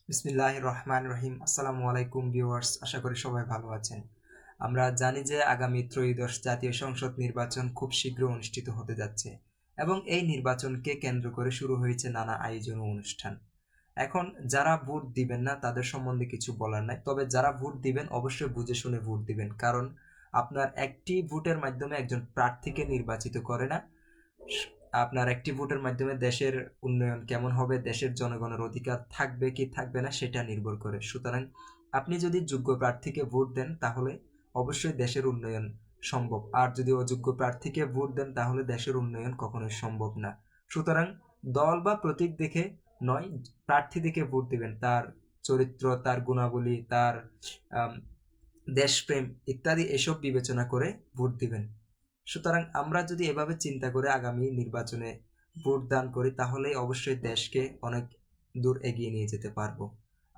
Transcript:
বিসমিল্লাহির রহমানির রহিম। আসসালামু আলাইকুম ভিউয়ার্স, আশা করি সবাই ভালো আছেন। আমরা জানি যে আগামী ত্রয়োদশ জাতীয় সংসদ নির্বাচন খুব শীঘ্র অনুষ্ঠিত হতে যাচ্ছে এবং এই নির্বাচনকে কেন্দ্র করে শুরু হয়েছে নানা আয়োজন ও অনুষ্ঠান। এখন যারা ভোট দিবেন না তাদের সম্বন্ধে কিছু বলার নাই, তবে যারা ভোট দিবেন অবশ্যই বুঝে শুনে ভোট দিবেন, কারণ আপনার একটি ভোটের মাধ্যমে একজন প্রার্থীকে নির্বাচিত করে না। আপনার একটি ভোটের মাধ্যমে দেশের উন্নয়ন কেমন হবে, দেশের জনগণের অধিকার থাকবে কি থাকবে না সেটা নির্ভর করে। সুতরাং আপনি যদি যোগ্য প্রার্থীকে ভোট দেন তাহলে অবশ্যই দেশের উন্নয়ন সম্ভব, আর যদি অযোগ্য প্রার্থীকে ভোট দেন তাহলে দেশের উন্নয়ন কখনোই সম্ভব না। সুতরাং দল বা প্রতীক দেখে নয়, প্রার্থী দেখে ভোট দিবেন, তার চরিত্র, তার গুণাবলী, তার দেশপ্রেম ইত্যাদি এসব বিবেচনা করে ভোট দিবেন। সুতরাং আমরা যদি এভাবে চিন্তা করে আগামী নির্বাচনে ভোট দান করি তাহলে অবশ্যই দেশকে অনেক দূর এগিয়ে নিয়ে যেতে পারবো।